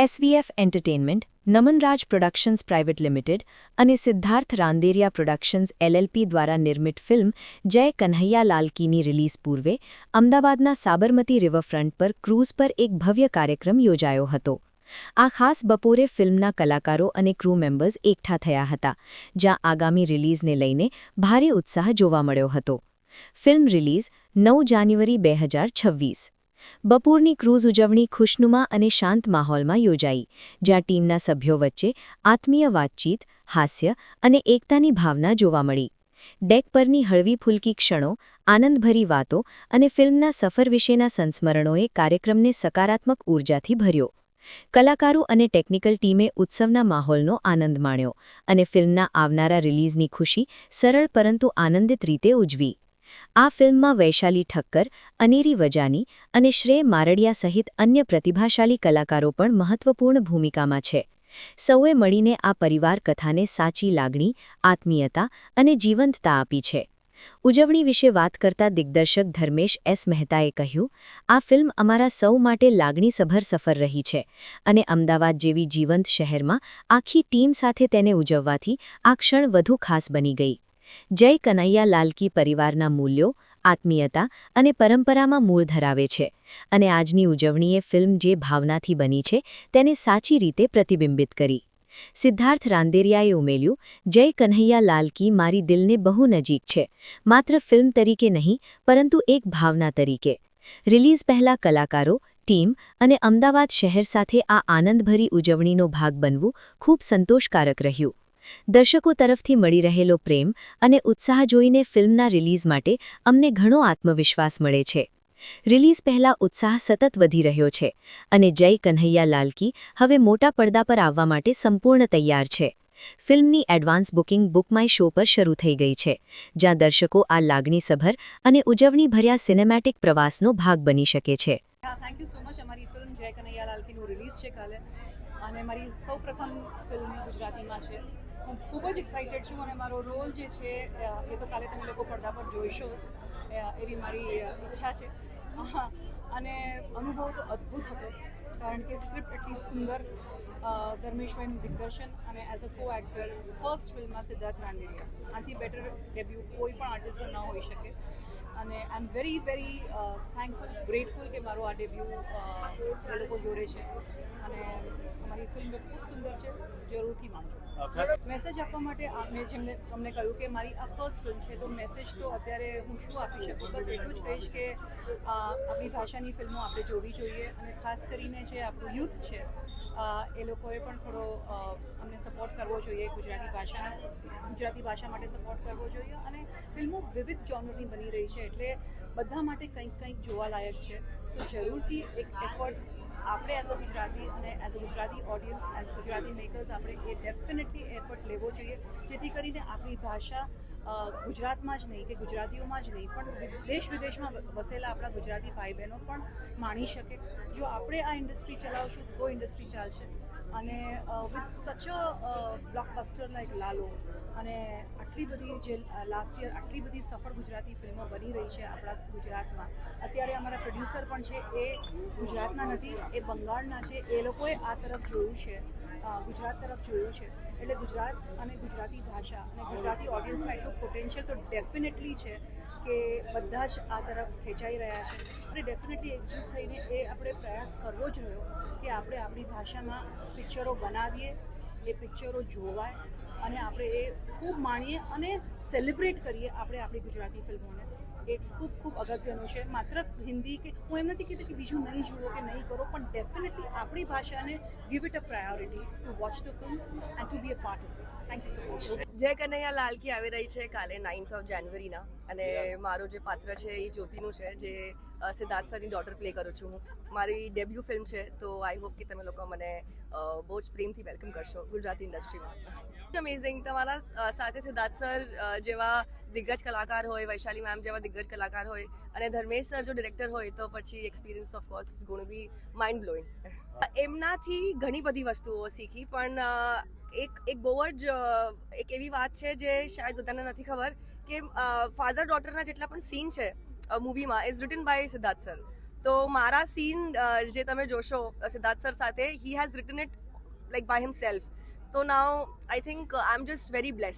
એસવીએફ entertainment, નમનરાજ productions private limited અને Siddharth Randeria productions LLP દ્વારા નિર્મિત ફિલ્મ જય કન્હૈયા લાલ કીની રિલીઝ પૂર્વે અમદાવાદના સાબરમતી રિવરફ્રન્ટ પર ક્રૂઝ પર એક ભવ્ય કાર્યક્રમ યોજાયો હતો. આ ખાસ બપોરે ફિલ્મના કલાકારો અને ક્રૂ મેમ્બર્સ એકઠા થયા હતા, જ્યાં આગામી રિલીઝને લઈને ભારે ઉત્સાહ જોવા મળ્યો હતો. ફિલ્મ રિલીઝ 9 જાન્યુઆરી 2026. બપોરની ક્રૂઝ ઉજવણી ખુશનુમા અને શાંત માહોલમાં યોજાઈ, જ્યાં ટીમના સભ્યો વચ્ચે આત્મીય વાતચીત, હાસ્ય અને એકતાની ભાવના જોવા મળી. ડેક પરની હળવી-ફૂલકી ક્ષણો, આનંદભરી વાતો અને ફિલ્મના સફર વિશેના સંસ્મરણોએ કાર્યક્રમને સકારાત્મક ઊર્જાથી ભર્યો. કલાકારો અને ટેકનિકલ ટીમે ઉત્સવના માહોલનો આનંદ માણ્યો અને ફિલ્મના આવનારા રિલીઝની ખુશી સરળ પરંતુ આનંદિત રીતે ઉજવી. આ ફિલ્મમાં વૈશાલી ઠક્કર, અનેરી વજાની અને શ્રેય મારડિયા સહિત અન્ય પ્રતિભાશાળી કલાકારો પણ મહત્વપૂર્ણ ભૂમિકામાં છે. સૌએ મળીને આ પરિવાર કથાને સાચી લાગણી, આત્મીયતા અને જીવંતતા આપી છે. ઉજવણી વિશે વાત કરતા દિગ્દર્શક ધર્મેશ એસ મહેતાએ કહ્યું, આ ફિલ્મ અમારા સૌ માટે લાગણીસભર સફર રહી છે અને અમદાવાદ જેવી જીવંત શહેરમાં આખી ટીમ સાથે તેને ઉજવવાથી આ ક્ષણ વધુ ખાસ બની ગઈ. જય કનૈયા લાલ કી પરિવારના મૂલ્યો, આત્મીયતા અને પરંપરામાં મૂળ ધરાવે છે અને આજની ઉજવણીએ ફિલ્મ જે ભાવનાથી બની છે તેને સાચી રીતે પ્રતિબિંબિત કરી. સિદ્ધાર્થ રાંદેરિયાએ ઉમેર્યું, જય કન્હૈયા લાલ કી મારી દિલને બહુ નજીક છે, માત્ર ફિલ્મ તરીકે નહીં પરંતુ એક ભાવના તરીકે. રિલીઝ પહેલા કલાકારો, ટીમ અને અમદાવાદ શહેર સાથે આ આનંદભરી ઉજવણીનો ભાગ બનવું ખૂબ સંતોષકારક રહ્યું. દર્શકો તરફથી મળી રહેલો પ્રેમ અને ઉત્સાહ જોઈને ફિલ્મના રિલીઝ માટે અમને ઘણો આત્મવિશ્વાસ મળે છે. રિલીઝ પહેલા ઉત્સાહ સતત વધી રહ્યો છે અને જય કન્હૈયા લાલ કી હવે મોટા પડદા પર આવવા માટે સંપૂર્ણ તૈયાર છે. ફિલ્મની advance booking book my show પર શરૂ થઈ ગઈ છે, જ્યાં દર્શકો આ લાગણીસભર અને ઉજવણીભર્યા સિનેમેટિક પ્રવાસનો ભાગ બની શકે છે. Thank you so much. અમારી ફિલ્મ જય કનૈયા લાલ કીનું રિલીઝ છે કાલે અને મારી સૌપ્રથમ ફિલ્મ ગુજરાતીમાં છે. હું ખૂબ જ એક્સાઇટેડ છું અને મારો રોલ જે છે એ તો કાલે તમે લોકો પડદા પર જોઈશો એવી મારી ઈચ્છા છે. અને અનુભવ તો અદ્ભુત હતો, કારણ કે સ્ક્રિપ્ટ એટલી સુંદર, ધર્મેશભાઈનું દિગ્દર્શન અને એઝ અ કો એક્ટર ફર્સ્ટ ફિલ્મમાં સિદ્ધાર્થ રાંદેરિયા, આથી બેટર ડેબ્યુ કોઈ પણ આર્ટિસ્ટ ન હોઈ શકે. અને આઈ એમ વેરી થેન્કફુલ, ગ્રેટફુલ કે મારો આ ડેબ્યુ એ લોકો જોડે છે અને અમારી ફિલ્મ ખૂબ સુંદર છે. જરૂરથી માનજો. મેસેજ આપવા માટે મેં જેમને તમને કહ્યું કે મારી આ ફર્સ્ટ ફિલ્મ છે, તો મેસેજ તો અત્યારે હું શું આપી શકું, બસ એટલું જ કહીશ કે આપણી ભાષાની ફિલ્મો આપણે જોવી જોઈએ અને ખાસ કરીને જે આપણું યુથ છે એ લોકોએ પણ થોડો અમને સપોર્ટ કરવો જોઈએ. ગુજરાતી ભાષા માટે સપોર્ટ કરવો જોઈએ અને ફિલ્મો વિવિધ જોનરની બની રહી છે, એટલે બધા માટે કંઈક જોવાલાયક છે. તો જરૂરથી એક એફર્ટ આપણે એઝ અ ગુજરાતી અને as a Gujarati audience, as Gujarati makers આપણે એ ડેફિનેટલી એફર્ટ લેવો જોઈએ, જેથી કરીને આપણી ભાષા ગુજરાતમાં જ નહીં કે ગુજરાતીઓમાં જ નહીં પણ દેશ વિદેશમાં વસેલા આપણા ગુજરાતી ભાઈ બહેનો પણ માણી શકે. જો આપણે આ ઇન્ડસ્ટ્રી ચલાવશું તો ઇન્ડસ્ટ્રી ચાલશે. અને વિથ સચ અ બ્લોકબસ્ટર લાઇક લાલો અને આટલી બધી જે લાસ્ટ યર આટલી બધી સફળ ગુજરાતી ફિલ્મો બની રહી છે આપણા ગુજરાતમાં. અત્યારે અમારા પ્રોડ્યુસર પણ છે એ ગુજરાતના નથી, એ બંગાળના છે. એ લોકોએ આ તરફ જોયું છે, ગુજરાત તરફ જોયું છે. એટલે ગુજરાત અને ગુજરાતી ભાષા અને ગુજરાતી ઓડિયન્સમાં એટલું પોટેન્શિયલ તો ડેફિનેટલી છે કે બધા જ આ તરફ ખેંચાઈ રહ્યા છે. આપણે ડેફિનેટલી એકજૂટ થઈને એ આપણે પ્રયાસ કરવો જ રહ્યો કે આપણે આપણી ભાષામાં પિક્ચરો બનાવીએ, એ પિક્ચરો જોવાય અને આપણે એ ખૂબ માણીએ અને સેલિબ્રેટ કરીએ આપણે આપણી ગુજરાતી ફિલ્મોને. એ ખૂબ અગત્યનું છે. માત્ર હિન્દી કે હું એમ નથી કહેતી કે બીજું નહીં જુઓ કે નહીં કરો, પણ ડેફિનેટલી આપણી ભાષાને give it a priority to watch the films and to be a part of it. Thank you so much. જય કનૈયા લાલ કી આવી રહી છે કાલે 9th ઓફ જાન્યુઆરીના અને મારું જે પાત્ર છે એ જ્યોતિનું છે, જે સિદ્ધાર્થ સરની ડોટર પ્લે કરું છું હું. મારી ડેબ્યુ ફિલ્મ છે, તો આઈ હોપ કે તમે લોકો મને બહુ જ પ્રેમથી વેલકમ કરશો ગુજરાતી ઇન્ડસ્ટ્રીમાં. અમેઝિંગ. તમારા સાથે સિદ્ધાર્થ સર જેવા દિગ્ગજ કલાકાર હોય, વૈશાલી મેમ જેવા દિગ્ગજ કલાકાર હોય અને ધર્મેશ સર જો ડિરેક્ટર હોય તો પછી experience of course is going to be mind blowing. એમનાથી ઘણી બધી વસ્તુઓ શીખી, પણ એક બહુ જ એક એવી વાત છે જે શાયદ બધાને નથી ખબર કે ફાધર ડોટરના જેટલા પણ સીન છે મૂવીમાં is written by Siddharth sir. તો મારા સીન જે તમે જોશો સિદ્ધાર્થ સર સાથે, he has written it like by himself. તો now I think I am just very blessed.